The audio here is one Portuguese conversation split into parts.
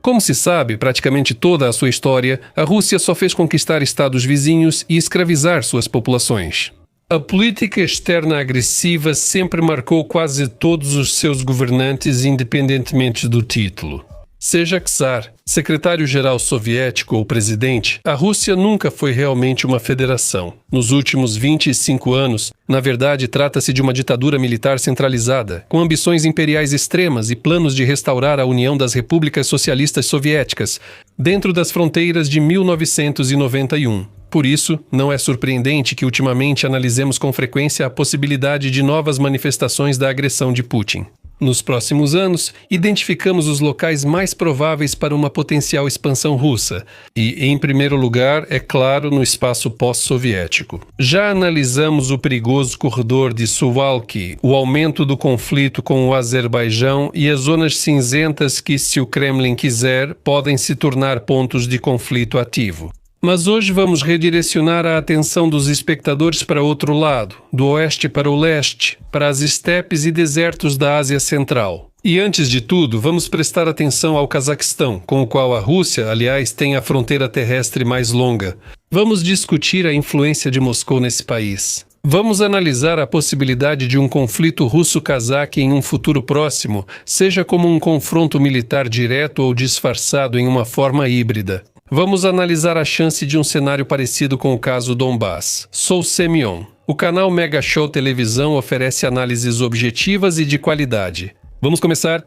Como se sabe, praticamente toda a sua história, a Rússia só fez conquistar estados vizinhos e escravizar suas populações. A política externa agressiva sempre marcou quase todos os seus governantes, independentemente do título. Seja czar, secretário-geral soviético ou presidente, a Rússia nunca foi realmente uma federação. Nos últimos 25 anos, na verdade, trata-se de uma ditadura militar centralizada, com ambições imperiais extremas e planos de restaurar a União das Repúblicas Socialistas Soviéticas, dentro das fronteiras de 1991. Por isso, não é surpreendente que ultimamente analisemos com frequência a possibilidade de novas manifestações da agressão de Putin. Nos próximos anos, identificamos os locais mais prováveis para uma potencial expansão russa e, em primeiro lugar, é claro, no espaço pós-soviético. Já analisamos o perigoso corredor de Suwalki, o aumento do conflito com o Azerbaijão e as zonas cinzentas que, se o Kremlin quiser, podem se tornar pontos de conflito ativo. Mas hoje vamos redirecionar a atenção dos espectadores para outro lado, do oeste para o leste, para as estepes e desertos da Ásia Central. E antes de tudo, vamos prestar atenção ao Cazaquistão, com o qual a Rússia, aliás, tem a fronteira terrestre mais longa. Vamos discutir a influência de Moscou nesse país. Vamos analisar a possibilidade de um conflito russo-cazaque em um futuro próximo, seja como um confronto militar direto ou disfarçado em uma forma híbrida. Vamos analisar a chance de um cenário parecido com o caso Donbass. Sou Semyon. O canal Mega Show Televisão oferece análises objetivas e de qualidade. Vamos começar?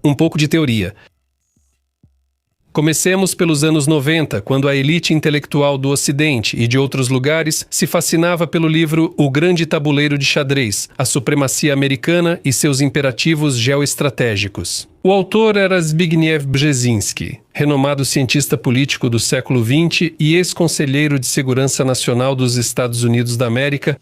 Um pouco de teoria. Comecemos pelos anos 90, quando a elite intelectual do Ocidente e de outros lugares se fascinava pelo livro O Grande Tabuleiro de Xadrez, a supremacia americana e seus imperativos geoestratégicos. O autor era Zbigniew Brzezinski, renomado cientista político do século XX e ex-conselheiro de Segurança Nacional dos Estados Unidos da América.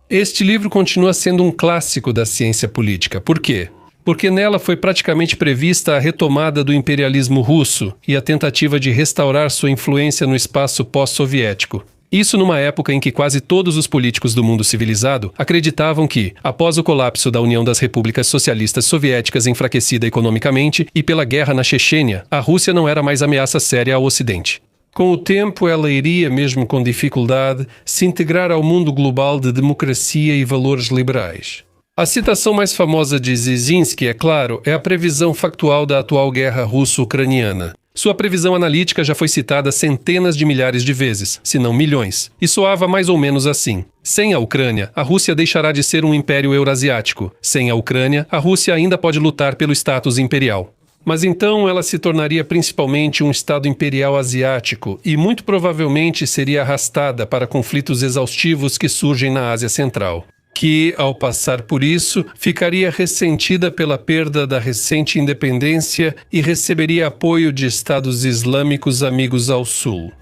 Este livro continua sendo um clássico da ciência política. Por quê? Porque nela foi praticamente prevista a retomada do imperialismo russo e a tentativa de restaurar sua influência no espaço pós-soviético. Isso numa época em que quase todos os políticos do mundo civilizado acreditavam que, após o colapso da União das Repúblicas Socialistas Soviéticas enfraquecida economicamente e pela guerra na Chechênia, a Rússia não era mais ameaça séria ao Ocidente. Com o tempo, ela iria, mesmo com dificuldade, se integrar ao mundo global de democracia e valores liberais. A citação mais famosa de Brzezinski, é claro, é a previsão factual da atual guerra russo-ucraniana. Sua previsão analítica já foi citada centenas de milhares de vezes, se não milhões, e soava mais ou menos assim. Sem a Ucrânia, a Rússia deixará de ser um império eurasiático. Sem a Ucrânia, a Rússia ainda pode lutar pelo status imperial. Mas então ela se tornaria principalmente um Estado imperial asiático e muito provavelmente seria arrastada para conflitos exaustivos que surgem na Ásia Central, que, ao passar por isso, ficaria ressentida pela perda da recente independência e receberia apoio de estados islâmicos amigos ao sul.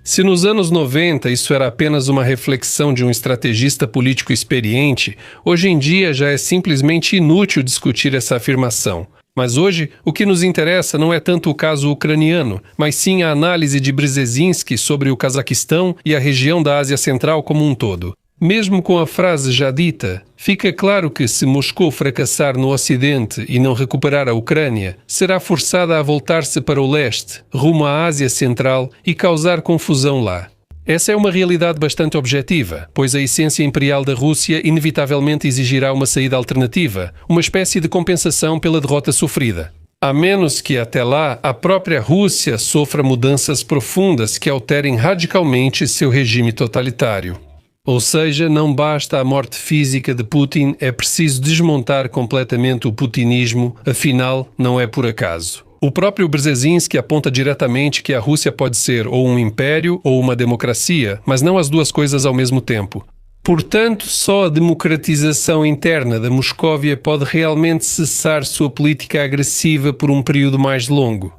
Se nos anos 90 isso era apenas uma reflexão de um estrategista político experiente, hoje em dia já é simplesmente inútil discutir essa afirmação. Mas hoje, o que nos interessa não é tanto o caso ucraniano, mas sim a análise de Brzezinski sobre o Cazaquistão e a região da Ásia Central como um todo. Mesmo com a frase já dita, fica claro que se Moscou fracassar no Ocidente e não recuperar a Ucrânia, será forçada a voltar-se para o leste, rumo à Ásia Central e causar confusão lá. Essa é uma realidade bastante objetiva, pois a essência imperial da Rússia inevitavelmente exigirá uma saída alternativa, uma espécie de compensação pela derrota sofrida. A menos que, até lá, a própria Rússia sofra mudanças profundas que alterem radicalmente seu regime totalitário. Ou seja, não basta a morte física de Putin, é preciso desmontar completamente o putinismo, afinal, não é por acaso. O próprio Brzezinski aponta diretamente que a Rússia pode ser ou um império ou uma democracia, mas não as duas coisas ao mesmo tempo. Portanto, só a democratização interna da Moscóvia pode realmente cessar sua política agressiva por um período mais longo.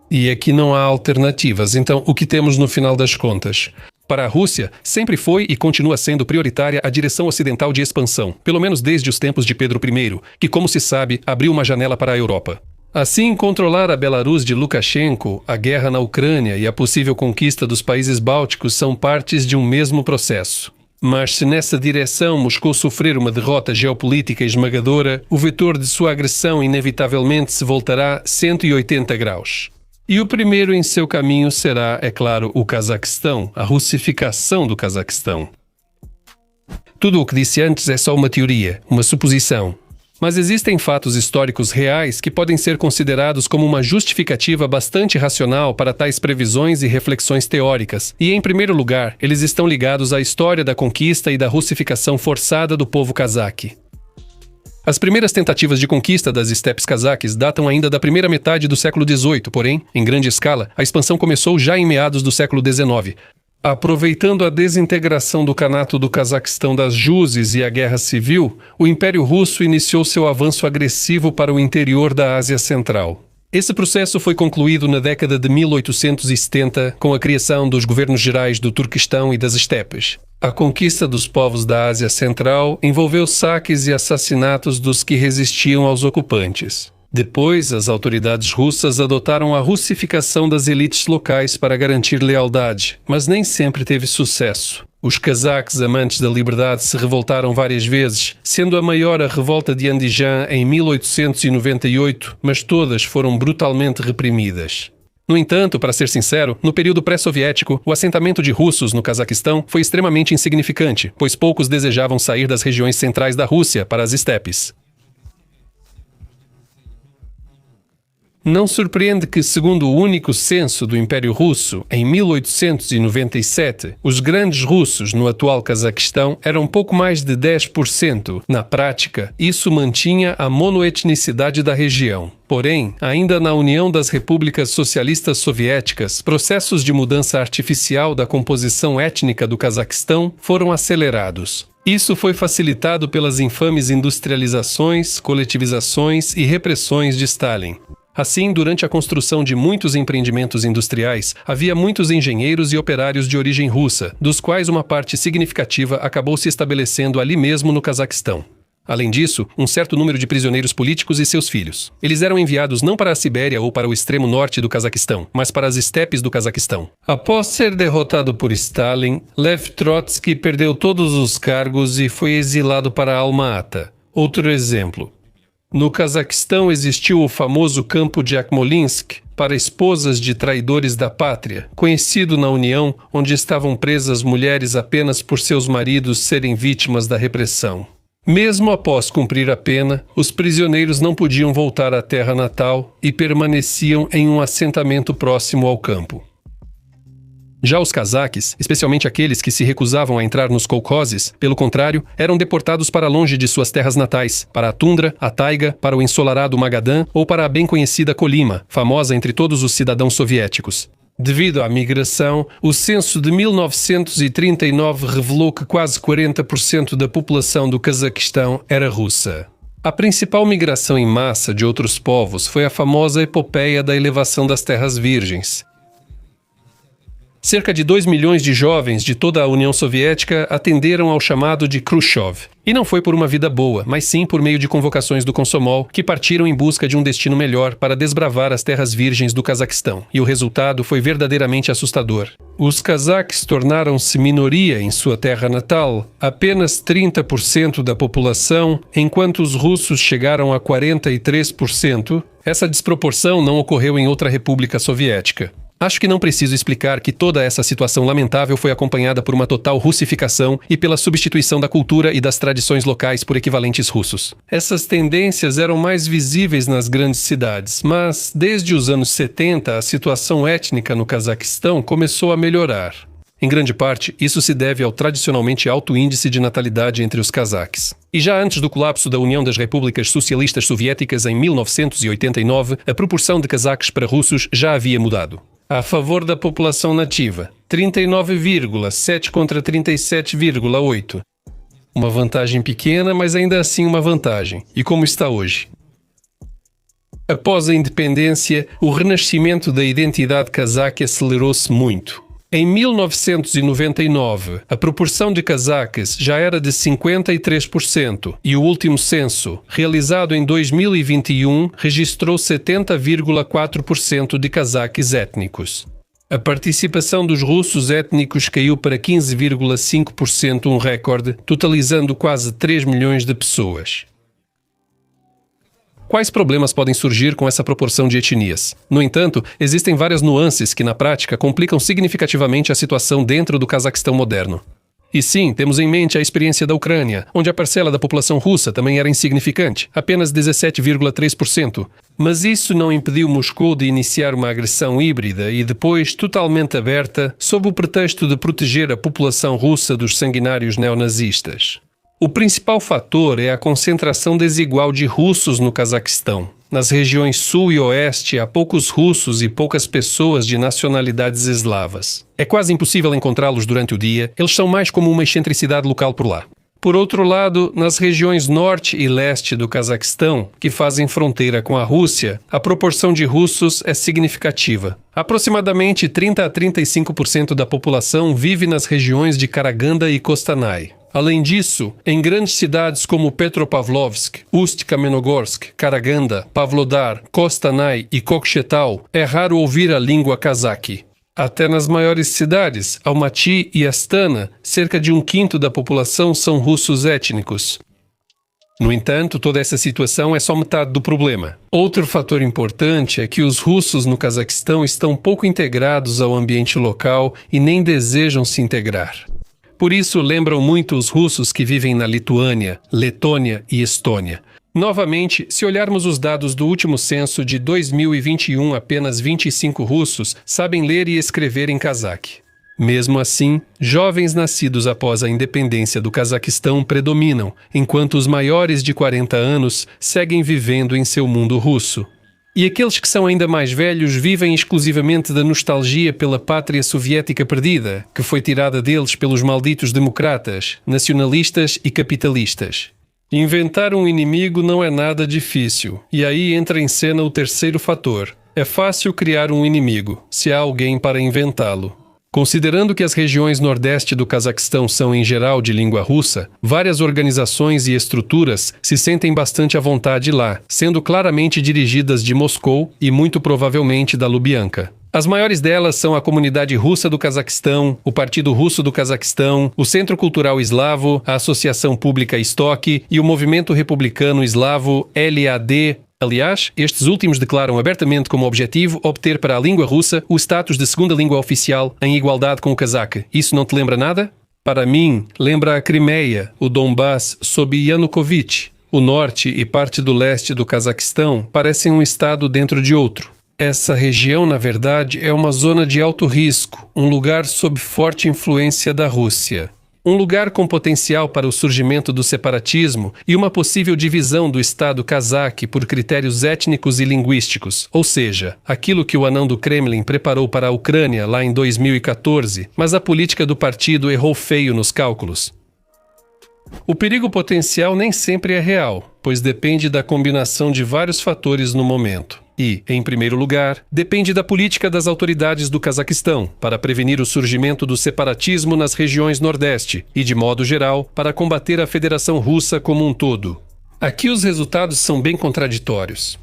E aqui não há alternativas, então o que temos no final das contas? Para a Rússia, sempre foi e continua sendo prioritária a direção ocidental de expansão, pelo menos desde os tempos de Pedro I, que, como se sabe, abriu uma janela para a Europa. Assim, controlar a Belarus de Lukashenko, a guerra na Ucrânia e a possível conquista dos países bálticos são partes de um mesmo processo. Mas se nessa direção Moscou sofrer uma derrota geopolítica esmagadora, o vetor de sua agressão inevitavelmente se voltará 180 graus. E o primeiro em seu caminho será, é claro, o Cazaquistão, a russificação do Cazaquistão. Tudo o que disse antes é só uma teoria, uma suposição. Mas existem fatos históricos reais que podem ser considerados como uma justificativa bastante racional para tais previsões e reflexões teóricas. E, em primeiro lugar, eles estão ligados à história da conquista e da russificação forçada do povo cazaque. As primeiras tentativas de conquista das estepes cazaques datam ainda da primeira metade do século XVIII, porém, em grande escala, a expansão começou já em meados do século XIX. Aproveitando a desintegração do Kanato do Cazaquistão das Juzes e a Guerra Civil, o Império Russo iniciou seu avanço agressivo para o interior da Ásia Central. Esse processo foi concluído na década de 1870 com a criação dos governos gerais do Turquestão e das estepes. A conquista dos povos da Ásia Central envolveu saques e assassinatos dos que resistiam aos ocupantes. Depois, as autoridades russas adotaram a russificação das elites locais para garantir lealdade, mas nem sempre teve sucesso. Os cazaques amantes da liberdade se revoltaram várias vezes, sendo a maior a revolta de Andijan em 1898, mas todas foram brutalmente reprimidas. No entanto, para ser sincero, no período pré-soviético, o assentamento de russos no Cazaquistão foi extremamente insignificante, pois poucos desejavam sair das regiões centrais da Rússia para as estepes. Não surpreende que, segundo o único censo do Império Russo, em 1897, os grandes russos no atual Cazaquistão eram pouco mais de 10%. Na prática, isso mantinha a monoetnicidade da região. Porém, ainda na União das Repúblicas Socialistas Soviéticas, processos de mudança artificial da composição étnica do Cazaquistão foram acelerados. Isso foi facilitado pelas infames industrializações, coletivizações e repressões de Stalin. Assim, durante a construção de muitos empreendimentos industriais, havia muitos engenheiros e operários de origem russa, dos quais uma parte significativa acabou se estabelecendo ali mesmo no Cazaquistão. Além disso, um certo número de prisioneiros políticos e seus filhos. Eles eram enviados não para a Sibéria ou para o extremo norte do Cazaquistão, mas para as estepes do Cazaquistão. Após ser derrotado por Stalin, Lev Trotsky perdeu todos os cargos e foi exilado para Alma-Ata. Outro exemplo. No Cazaquistão existiu o famoso campo de Akmolinsk para esposas de traidores da pátria, conhecido na União, onde estavam presas mulheres apenas por seus maridos serem vítimas da repressão. Mesmo após cumprir a pena, os prisioneiros não podiam voltar à terra natal e permaneciam em um assentamento próximo ao campo. Já os cazaques, especialmente aqueles que se recusavam a entrar nos kolkhozes, pelo contrário, eram deportados para longe de suas terras natais, para a tundra, a taiga, para o ensolarado Magadã ou para a bem conhecida Colima, famosa entre todos os cidadãos soviéticos. Devido à migração, o censo de 1939 revelou que quase 40% da população do Cazaquistão era russa. A principal migração em massa de outros povos foi a famosa epopeia da elevação das terras virgens. Cerca de 2 milhões de jovens de toda a União Soviética atenderam ao chamado de Khrushchev. E não foi por uma vida boa, mas sim por meio de convocações do Komsomol, que partiram em busca de um destino melhor para desbravar as terras virgens do Cazaquistão. E o resultado foi verdadeiramente assustador. Os cazaques tornaram-se minoria em sua terra natal, apenas 30% da população, enquanto os russos chegaram a 43%. Essa desproporção não ocorreu em outra república soviética. Acho que não preciso explicar que toda essa situação lamentável foi acompanhada por uma total russificação e pela substituição da cultura e das tradições locais por equivalentes russos. Essas tendências eram mais visíveis nas grandes cidades, mas desde os anos 70 a situação étnica no Cazaquistão começou a melhorar. Em grande parte, isso se deve ao tradicionalmente alto índice de natalidade entre os cazaques. E já antes do colapso da União das Repúblicas Socialistas Soviéticas em 1989, a proporção de cazaques para russos já havia mudado. A favor da população nativa, 39,7 contra 37,8. Uma vantagem pequena, mas ainda assim uma vantagem. E como está hoje? Após a independência, o renascimento da identidade cazaque acelerou-se muito. Em 1999, a proporção de cazaques já era de 53% e o último censo, realizado em 2021, registrou 70,4% de cazaques étnicos. A participação dos russos étnicos caiu para 15,5%, um recorde, totalizando quase 3 milhões de pessoas. Quais problemas podem surgir com essa proporção de etnias? No entanto, existem várias nuances que, na prática, complicam significativamente a situação dentro do Cazaquistão moderno. E sim, temos em mente a experiência da Ucrânia, onde a parcela da população russa também era insignificante, apenas 17,3%. Mas isso não impediu Moscou de iniciar uma agressão híbrida e depois totalmente aberta, sob o pretexto de proteger a população russa dos sanguinários neonazistas. O principal fator é a concentração desigual de russos no Cazaquistão. Nas regiões sul e oeste, há poucos russos e poucas pessoas de nacionalidades eslavas. É quase impossível encontrá-los durante o dia, eles são mais como uma excentricidade local por lá. Por outro lado, nas regiões norte e leste do Cazaquistão, que fazem fronteira com a Rússia, a proporção de russos é significativa. Aproximadamente 30 a 35% da população vive nas regiões de Karaganda e Kostanay. Além disso, em grandes cidades como Petropavlovsk, Ust-Kamenogorsk, Karaganda, Pavlodar, Kostanay e Kokshetau, é raro ouvir a língua cazaque. Até nas maiores cidades, Almaty e Astana, cerca de 1/5 da população são russos étnicos. No entanto, toda essa situação é só metade do problema. Outro fator importante é que os russos no Cazaquistão estão pouco integrados ao ambiente local e nem desejam se integrar. Por isso, lembram muito os russos que vivem na Lituânia, Letônia e Estônia. Novamente, se olharmos os dados do último censo de 2021, apenas 25 russos sabem ler e escrever em cazaque. Mesmo assim, jovens nascidos após a independência do Cazaquistão predominam, enquanto os maiores de 40 anos seguem vivendo em seu mundo russo. E aqueles que são ainda mais velhos vivem exclusivamente da nostalgia pela pátria soviética perdida, que foi tirada deles pelos malditos democratas, nacionalistas e capitalistas. Inventar um inimigo não é nada difícil, e aí entra em cena o terceiro fator. É fácil criar um inimigo, se há alguém para inventá-lo. Considerando que as regiões nordeste do Cazaquistão são em geral de língua russa, várias organizações e estruturas se sentem bastante à vontade lá, sendo claramente dirigidas de Moscou e muito provavelmente da Lubianka. As maiores delas são a Comunidade Russa do Cazaquistão, o Partido Russo do Cazaquistão, o Centro Cultural Eslavo, a Associação Pública Istok e o Movimento Republicano Eslavo LAD. Aliás, estes últimos declaram abertamente como objetivo obter para a língua russa o status de segunda língua oficial em igualdade com o cazaque. Isso não te lembra nada? Para mim, lembra a Crimeia, o Donbass sob Yanukovych. O norte e parte do leste do Cazaquistão parecem um estado dentro de outro. Essa região, na verdade, é uma zona de alto risco, um lugar sob forte influência da Rússia. Um lugar com potencial para o surgimento do separatismo e uma possível divisão do Estado cazaque por critérios étnicos e linguísticos, ou seja, aquilo que o anão do Kremlin preparou para a Ucrânia lá em 2014, mas a política do partido errou feio nos cálculos. O perigo potencial nem sempre é real, pois depende da combinação de vários fatores no momento. E, em primeiro lugar, depende da política das autoridades do Cazaquistão para prevenir o surgimento do separatismo nas regiões Nordeste e, de modo geral, para combater a Federação Russa como um todo. Aqui os resultados são bem contraditórios.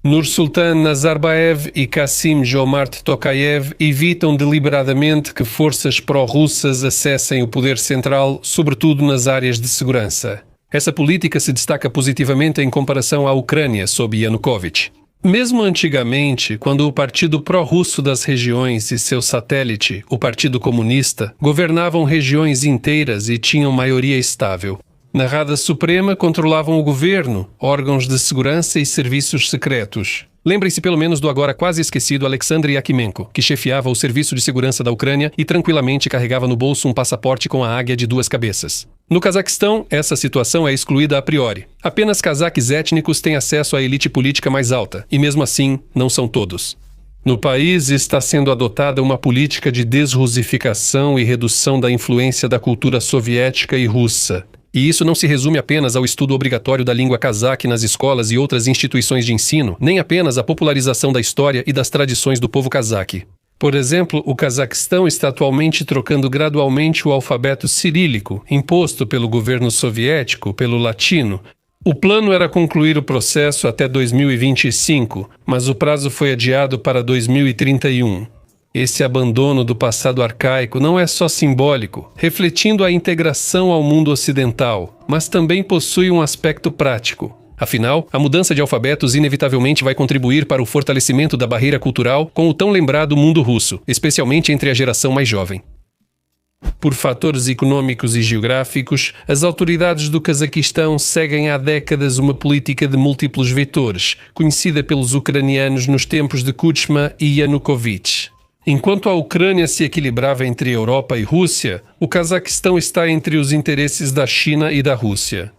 Nursultan Nazarbayev e Kassym-Jomart Tokayev evitam deliberadamente que forças pró-russas acessem o poder central, sobretudo nas áreas de segurança. Essa política se destaca positivamente em comparação à Ucrânia sob Yanukovych. Mesmo antigamente, quando o partido pró-russo das regiões e seu satélite, o Partido Comunista, governavam regiões inteiras e tinham maioria estável. Na Rada Suprema controlavam o governo, órgãos de segurança e serviços secretos. Lembrem-se pelo menos do agora quase esquecido Alexander Yakimenko, que chefiava o serviço de segurança da Ucrânia e tranquilamente carregava no bolso um passaporte com a águia de 2 cabeças. No Cazaquistão, essa situação é excluída a priori. Apenas cazaques étnicos têm acesso à elite política mais alta, e mesmo assim, não são todos. No país está sendo adotada uma política de desrussificação e redução da influência da cultura soviética e russa. E isso não se resume apenas ao estudo obrigatório da língua cazaque nas escolas e outras instituições de ensino, nem apenas à popularização da história e das tradições do povo cazaque. Por exemplo, o Cazaquistão está atualmente trocando gradualmente o alfabeto cirílico, imposto pelo governo soviético, pelo latino. O plano era concluir o processo até 2025, mas o prazo foi adiado para 2031. Esse abandono do passado arcaico não é só simbólico, refletindo a integração ao mundo ocidental, mas também possui um aspecto prático. Afinal, a mudança de alfabetos inevitavelmente vai contribuir para o fortalecimento da barreira cultural com o tão lembrado mundo russo, especialmente entre a geração mais jovem. Por fatores econômicos e geográficos, as autoridades do Cazaquistão seguem há décadas uma política de múltiplos vetores, conhecida pelos ucranianos nos tempos de Kuchma e Yanukovych. Enquanto a Ucrânia se equilibrava entre Europa e Rússia, o Cazaquistão está entre os interesses da China e da Rússia.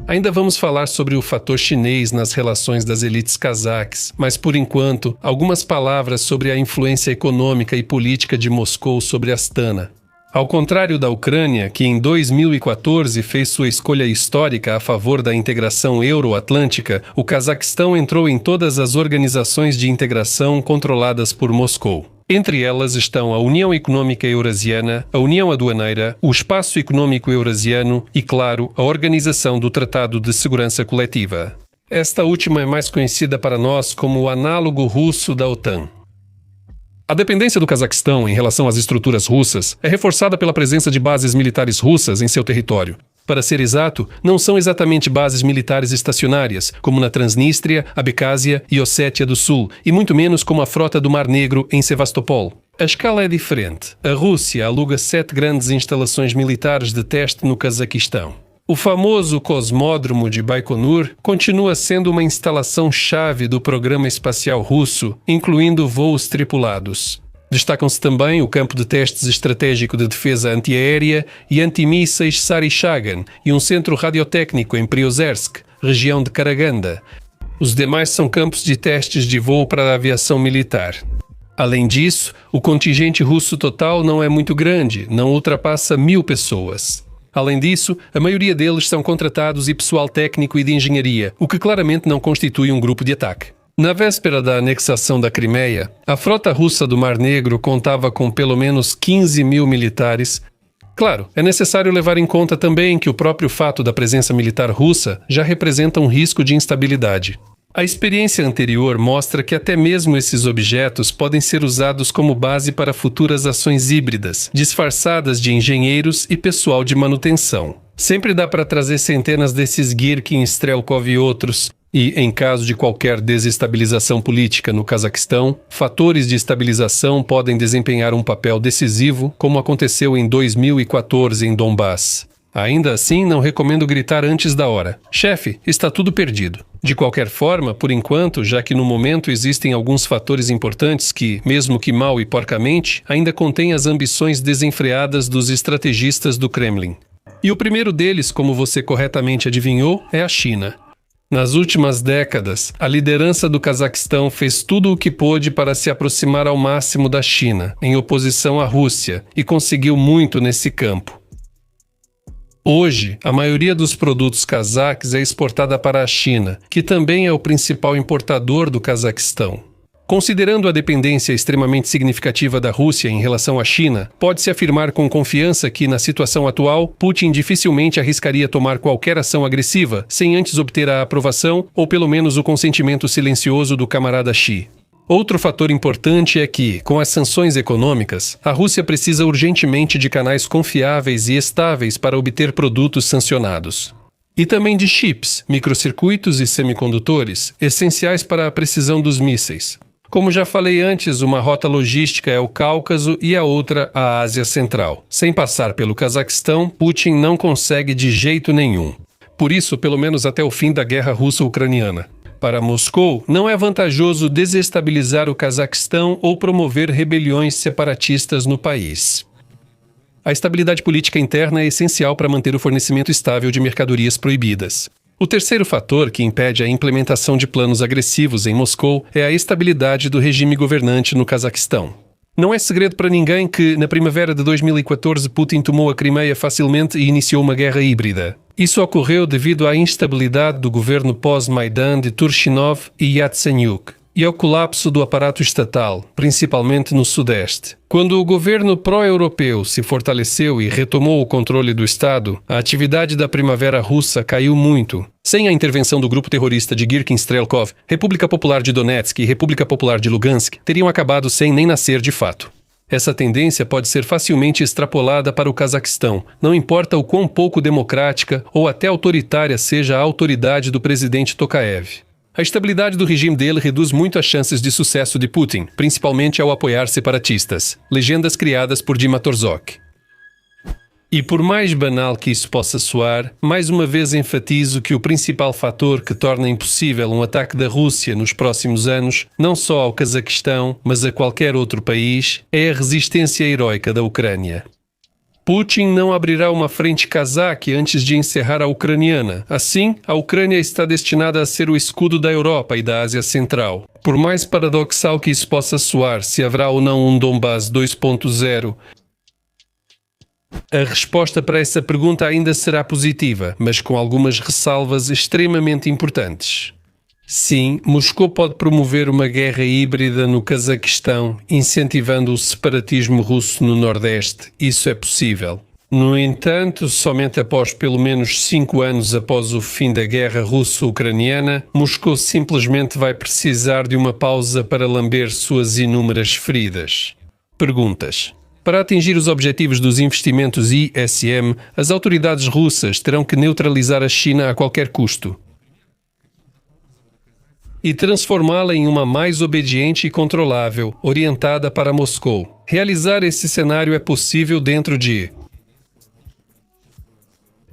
Ainda vamos falar sobre o fator chinês nas relações das elites cazaques, mas por enquanto, algumas palavras sobre a influência econômica e política de Moscou sobre Astana. Ao contrário da Ucrânia, que em 2014 fez sua escolha histórica a favor da integração euro-atlântica, o Cazaquistão entrou em todas as organizações de integração controladas por Moscou. Entre elas estão a União Econômica Eurasiana, a União Aduaneira, o Espaço Econômico Eurasiano e, claro, a Organização do Tratado de Segurança Coletiva. Esta última é mais conhecida para nós como o análogo russo da OTAN. A dependência do Cazaquistão em relação às estruturas russas é reforçada pela presença de bases militares russas em seu território. Para ser exato, não são exatamente bases militares estacionárias, como na Transnistria, Abcásia e Ossétia do Sul, e muito menos como a frota do Mar Negro em Sevastopol. A escala é diferente. A Rússia aluga 7 grandes instalações militares de teste no Cazaquistão. O famoso Cosmódromo de Baikonur continua sendo uma instalação-chave do programa espacial russo, incluindo voos tripulados. Destacam-se também o campo de testes estratégico de defesa antiaérea e antimísseis Sarychagan e um centro radiotécnico em Priozersk, região de Karaganda. Os demais são campos de testes de voo para a aviação militar. Além disso, o contingente russo total não é muito grande, não ultrapassa 1.000 pessoas. Além disso, a maioria deles são contratados e pessoal técnico e de engenharia, o que claramente não constitui um grupo de ataque. Na véspera da anexação da Crimeia, a frota russa do Mar Negro contava com pelo menos 15.000 militares. Claro, é necessário levar em conta também que o próprio fato da presença militar russa já representa um risco de instabilidade. A experiência anterior mostra que até mesmo esses objetos podem ser usados como base para futuras ações híbridas, disfarçadas de engenheiros e pessoal de manutenção. Sempre dá para trazer centenas desses Girkin, Strelkov e outros, e, em caso de qualquer desestabilização política no Cazaquistão, fatores de estabilização podem desempenhar um papel decisivo, como aconteceu em 2014 em Donbass. Ainda assim, não recomendo gritar antes da hora. Chefe, está tudo perdido. De qualquer forma, por enquanto, já que no momento existem alguns fatores importantes que, mesmo que mal e porcamente, ainda contêm as ambições desenfreadas dos estrategistas do Kremlin. E o primeiro deles, como você corretamente adivinhou, é a China. Nas últimas décadas, a liderança do Cazaquistão fez tudo o que pôde para se aproximar ao máximo da China, em oposição à Rússia, e conseguiu muito nesse campo. Hoje, a maioria dos produtos cazaques é exportada para a China, que também é o principal importador do Cazaquistão. Considerando a dependência extremamente significativa da Rússia em relação à China, pode-se afirmar com confiança que, na situação atual, Putin dificilmente arriscaria tomar qualquer ação agressiva sem antes obter a aprovação ou pelo menos o consentimento silencioso do camarada Xi. Outro fator importante é que, com as sanções econômicas, a Rússia precisa urgentemente de canais confiáveis e estáveis para obter produtos sancionados. E também de chips, microcircuitos e semicondutores, essenciais para a precisão dos mísseis. Como já falei antes, uma rota logística é o Cáucaso e a outra a Ásia Central. Sem passar pelo Cazaquistão, Putin não consegue de jeito nenhum. Por isso, pelo menos até o fim da guerra russo-ucraniana. Para Moscou, não é vantajoso desestabilizar o Cazaquistão ou promover rebeliões separatistas no país. A estabilidade política interna é essencial para manter o fornecimento estável de mercadorias proibidas. O terceiro fator que impede a implementação de planos agressivos em Moscou é a estabilidade do regime governante no Cazaquistão. Não é segredo para ninguém que, na primavera de 2014, Putin tomou a Crimeia facilmente e iniciou uma guerra híbrida. Isso ocorreu devido à instabilidade do governo pós-Maidan de Turchinov e Yatsenyuk. e ao colapso do aparato estatal, principalmente no Sudeste. Quando o governo pró-europeu se fortaleceu e retomou o controle do Estado, a atividade da Primavera Russa caiu muito. Sem a intervenção do grupo terrorista de Girkin Strelkov, República Popular de Donetsk e República Popular de Lugansk teriam acabado sem nem nascer de fato. Essa tendência pode ser facilmente extrapolada para o Cazaquistão, não importa o quão pouco democrática ou até autoritária seja a autoridade do presidente Tokayev. A estabilidade do regime dele reduz muito as chances de sucesso de Putin, principalmente ao apoiar separatistas. Legendas criadas por Dima Torzok. E por mais banal que isso possa soar, mais uma vez enfatizo que o principal fator que torna impossível um ataque da Rússia nos próximos anos, não só ao Cazaquistão, mas a qualquer outro país, é a resistência heroica da Ucrânia. Putin não abrirá uma frente cazaque antes de encerrar a ucraniana. Assim, a Ucrânia está destinada a ser o escudo da Europa e da Ásia Central. Por mais paradoxal que isso possa soar, se haverá ou não um Donbass 2.0, a resposta para essa pergunta ainda será positiva, mas com algumas ressalvas extremamente importantes. Sim, Moscou pode promover uma guerra híbrida no Cazaquistão, incentivando o separatismo russo no Nordeste. Isso é possível. No entanto, somente após pelo menos 5 anos após o fim da guerra russo-ucraniana, Moscou simplesmente vai precisar de uma pausa para lamber suas inúmeras feridas. Perguntas. Para atingir os objetivos dos investimentos ISM, as autoridades russas terão que neutralizar a China a qualquer custo e transformá-la em uma mais obediente e controlável, orientada para Moscou. Realizar esse cenário é possível dentro de...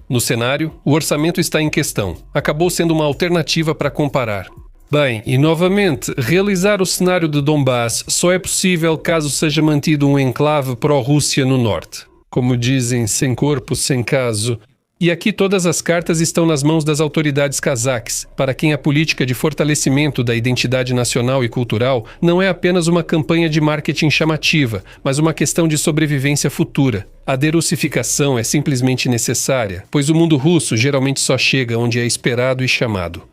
No cenário, o orçamento está em questão. Acabou sendo uma alternativa para comparar. Bem, e novamente, realizar o cenário de Donbass só é possível caso seja mantido um enclave pró-Rússia no norte. Como dizem, sem corpo, sem caso. E aqui todas as cartas estão nas mãos das autoridades cazaques, para quem a política de fortalecimento da identidade nacional e cultural não é apenas uma campanha de marketing chamativa, mas uma questão de sobrevivência futura. A derussificação é simplesmente necessária, pois o mundo russo geralmente só chega onde é esperado e chamado.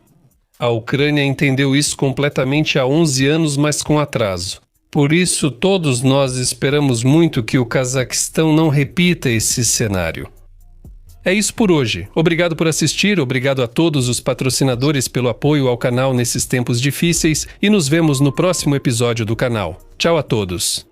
A Ucrânia entendeu isso completamente há 11 anos, mas com atraso. Por isso, todos nós esperamos muito que o Cazaquistão não repita esse cenário. É isso por hoje. Obrigado por assistir, obrigado a todos os patrocinadores pelo apoio ao canal nesses tempos difíceis e nos vemos no próximo episódio do canal. Tchau a todos!